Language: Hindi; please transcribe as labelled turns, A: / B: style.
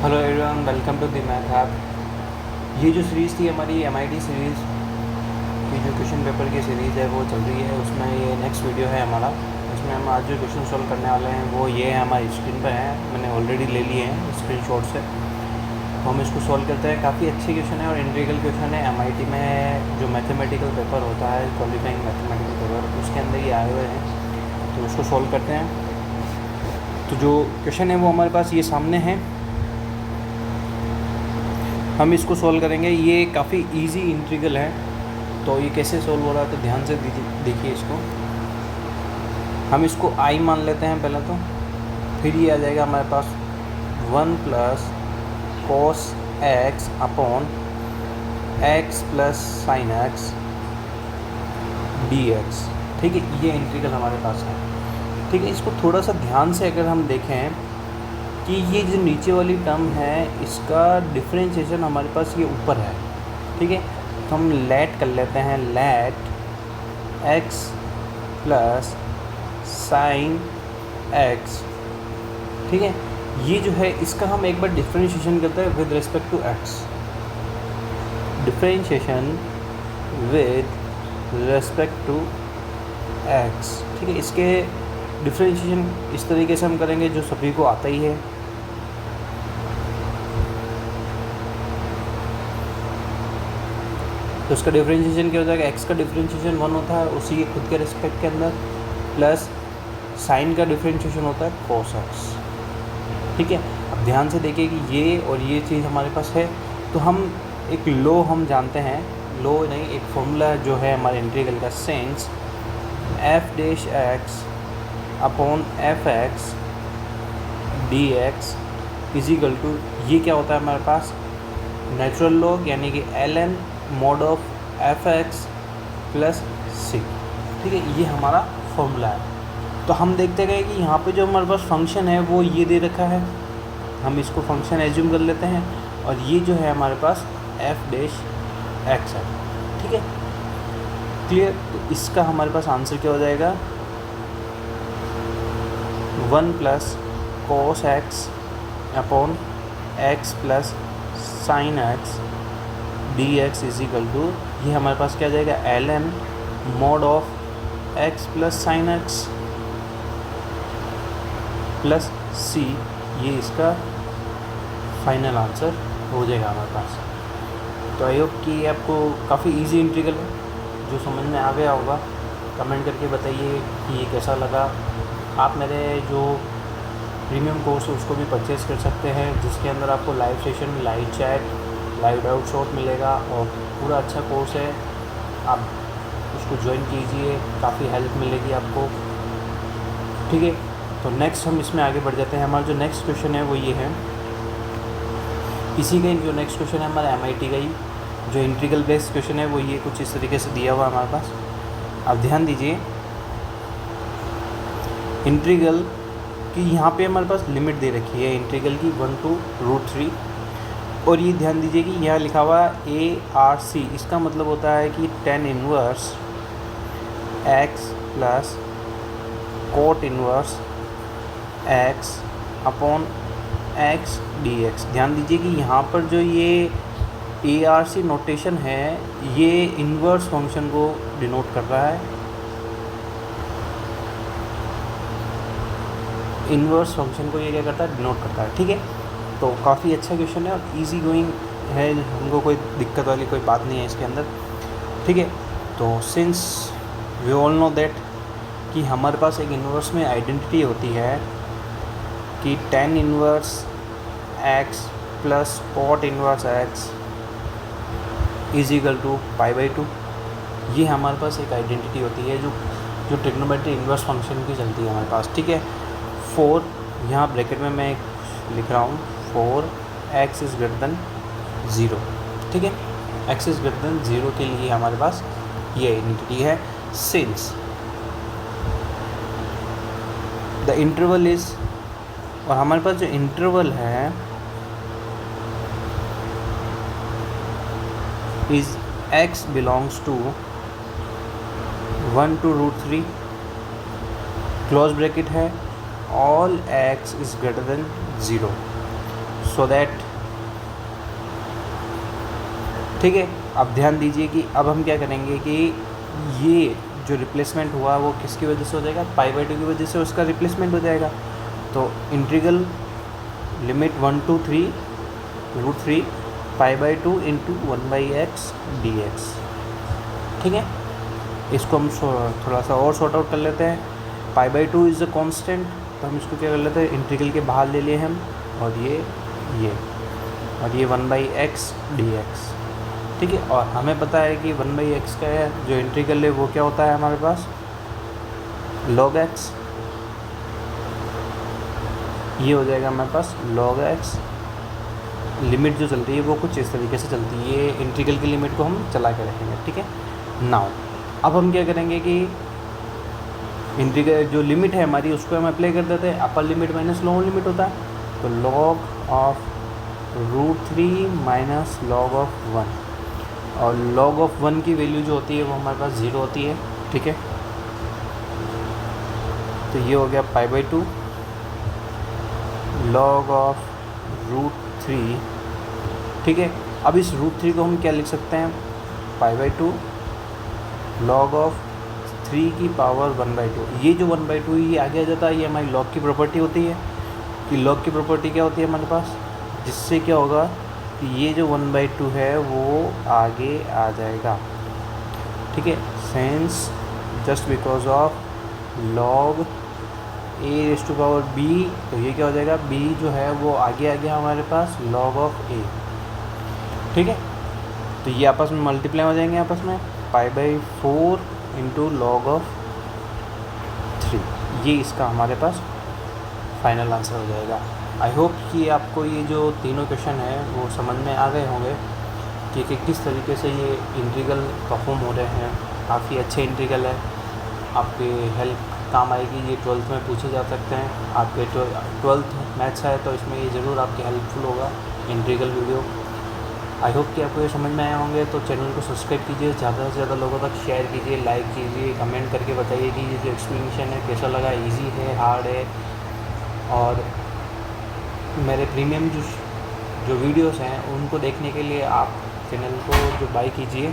A: Hello everyone, welcome to the math app. ये जो सीरीज़ थी हमारी MIT सीरीज़ की, जो क्वेश्चन पेपर की सीरीज़ है वो चल रही है। उसमें ये नेक्स्ट वीडियो है हमारा। इसमें हम आज जो क्वेश्चन सॉल्व करने वाले हैं वो ये है, हमारी स्क्रीन पर है, मैंने ऑलरेडी ले लिए हैं स्क्रीनशॉट से। तो हम इसको सॉल्व करते हैं। काफ़ी अच्छे क्वेश्चन है और इंटीग्रल क्वेश्चन है। MIT में जो मैथमेटिकल पेपर होता है, क्वालिफाइंग मैथमेटिकल पेपर, उसके अंदर ये आए हुए हैं। तो उसको सॉल्व करते हैं। तो जो क्वेश्चन है वो हमारे पास ये सामने है, हम इसको सॉल्व करेंगे। ये काफ़ी इजी इंटीग्रल है। तो ये कैसे सॉल्व हो रहा है तो ध्यान से देखिए इसको। हम इसको आई मान लेते हैं पहले तो, फिर ये आ जाएगा हमारे पास 1 plus cos x upon x plus sine x D x. ठीक है, ये इंटीग्रल हमारे पास है। ठीक है, इसको थोड़ा सा ध्यान से अगर हम देखें कि ये जो नीचे वाली टर्म है इसका डिफरेंशिएशन हमारे पास ये ऊपर है। ठीक है, तो हम लेट कर लेते हैं, let x plus sine x. ठीक है, ये जो है इसका हम एक बार डिफरेंशिएशन करते हैं with respect to x। Differentiation with respect to x। ठीक है, इसके डिफरेंशिएशन इस तरीके से हम करेंगे जो सभी को आता ही है। तो उसका डिफरेंशिएशन क्या हो जाएगा, x का डिफरेंशिएशन 1 होता है उसी के खुद के रिस्पेक्ट के अंदर, प्लस साइन का डिफरेंशिएशन होता है cos x। ठीक है, अब ध्यान से देखिए कि ये और ये चीज़ हमारे पास है। तो हम एक लो हम जानते हैं, लो नहीं, एक फॉर्मूला जो है हमारे इंटीग्रल का, since f dash x upon F X D x is equal to, ये क्या होता है हमारे पास, नेचुरल लॉग यानी कि ln mod of f x plus C. ठीक है, ये हमारा फॉर्मूला है। तो हम देखते गए कि यहाँ पे जो हमारे पास फंक्शन है वो ये दे रखा है, हम इसको फंक्शन एज्यूम कर लेते हैं, और ये जो है हमारे पास एफ डैश एक्स है। ठीक है, क्लियर। तो इसका हमारे पास आंसर क्या हो जाएगा, 1 plus cos x upon x plus sine x D x is equal to, ये हमारे पास क्या आ जाएगा, ln mod of x plus sine x plus C. ये इसका फाइनल आंसर हो जाएगा हमारे पास। तो आई होप कि आपको काफ़ी इजी इंटीग्रल है, जो समझ में आ गया होगा। कमेंट करके बताइए कि ये कैसा लगा। आप मेरे जो प्रीमियम कोर्स है उसको भी परचेज़ कर सकते हैं, जिसके अंदर आपको live session, live chat, live doubt solve मिलेगा, और पूरा अच्छा कोर्स है। आप उसको ज्वाइन कीजिए, काफ़ी हेल्प मिलेगी आपको। ठीक है, तो नेक्स्ट हम इसमें आगे बढ़ जाते हैं। हमारा जो नेक्स्ट क्वेश्चन है वो ये है, इसी का जो नेक्स्ट क्वेश्चन है हमारा MIT का ही जो इंटीग्रल बेस्ड क्वेश्चन है वो ये कुछ इस तरीके से दिया हुआ है हमारे पास। अब ध्यान दीजिए, इंटीग्रल की यहाँ पे हमारे पास लिमिट दे रखी है इंटीग्रल की 1 to √3, और ये ध्यान दीजिए कि यहाँ लिखा हुआ ARC, इसका मतलब होता है कि tan inverse x plus cot inverse x upon x dx। ध्यान दीजिए कि यहाँ पर जो ये ARC नोटेशन है ये इनवर्स फंक्शन को डिनोट कर रहा है, इनवर्स फंक्शन को ये क्या करता है, डिनोट करता है। ठीक है, तो काफ़ी अच्छा क्वेश्चन है और इजी गोइंग है, हमको कोई दिक्कत वाली कोई बात नहीं है इसके अंदर। ठीक है, तो since we all know that कि हमारे पास एक इनवर्स में आइडेंटिटी होती है कि tan inverse x plus cot inverse x is equal to π/2। ये हमारे पास एक आइडेंटिटी होती है जो ट्रिग्नोमेट्री इनवर्स फंक्शन की चलती है हमारे पास। ठीक है, 4 यहाँ ब्रैकेट में मैं लिख रहा हूँ, 4x इज़ ग्रेटर देन 0। ठीक है, x इज़ ग्रेटर देन 0 के लिए हमारे पास ये आइडेंटिटी है। सिंस द इंटरवल इज़, और हमारे पास जो इंटरवल है is x belongs to 1 to √3, close bracket है, all x is greater than 0। So that, ठीक है। अब ध्यान दीजिए कि अब हम क्या करेंगे कि ये जो रिप्लेसमेंट हुआ वो किसकी वजह से हो जाएगा, पाई/2 की वजह से उसका रिप्लेसमेंट हो जाएगा। तो integral limit 1 to 3 pi into 1/x dx, ठीक है। इसको हम थोड़ा सा और सॉर्ट आउट कर लेते हैं। पाई/2 इज़ अ कांस्टेंट, तो हम इसको क्या कर लेते हैं, इंटीग्रल के बाहर ले लिए हम, और ये 1/x dx, ठीक है। और हमें पता है कि 1/x का जो इंटीग्रल है वो क्या होता है हमारे पास, log x। ये हो जाएगा हमारे पास log x। लिमिट जो चलती है वो कुछ इस तरीके से चलती है, ये इंटीग्रल की लिमिट को हम चला के रखेंगे, ठीक है। नाउ अब हम क्या करेंगे कि इंटीग्रल जो लिमिट है हमारी उसको हम अप्लाई कर देते हैं, upper limit minus lower limit होता है, तो log of √3 minus log of 1, और log ऑफ 1 की वैल्यू जो होती है वो हमारे पास 0 होती है, ठीक है। तो ये हो गया पाई/2 log ऑफ √3, ठीक है। अब इस √3 को हम क्या लिख सकते हैं, पाई/2 log ऑफ 3 की पावर 1/2। ये जो 1/2 ये आगे आ जाता है, ये हमारी log की प्रॉपर्टी होती है कि log की प्रॉपर्टी क्या होती है हमारे पास, जिससे क्या होगा कि ये जो 1/2 है वो आगे आ जाएगा, ठीक है। Sense just because of log a⁻b, तो ये क्या हो जाएगा, b जो है वो आगे आ गया हमारे पास log ऑफ a, ठीक है। तो ये आपस में मल्टीप्लाई हो जाएंगे आपस में, पाई/4 इंटू log ऑफ 3, ये इसका हमारे पास फाइनल आंसर हो जाएगा। आई होप कि आपको ये जो तीनों क्वेश्चन है वो समझ में आ गए होंगे कि किस तरीके से ये इंटीग्रल परफॉर्म हो रहे हैं। काफ़ी अच्छे इंटीग्रल है, आपके हेल्प काम आएगी, ये 12th में पूछे जा सकते हैं। आपके 12th मैथ्स है तो इसमें ये ज़रूर आपके हेल्पफुल होगा इंटीग्रल वीडियो। आई होप कि आपको ये समझ में आए होंगे। तो चैनल को सब्सक्राइब कीजिए, ज़्यादा से ज़्यादा लोगों तक शेयर कीजिए, लाइक कीजिए, कमेंट करके बताइए कि ये जो एक्सप्लेनेशन है कैसा लगा, ईजी है, हार्ड है। और मेरे प्रीमियम जो वीडियोस हैं उनको देखने के लिए आप चैनल को जो बाय कीजिए।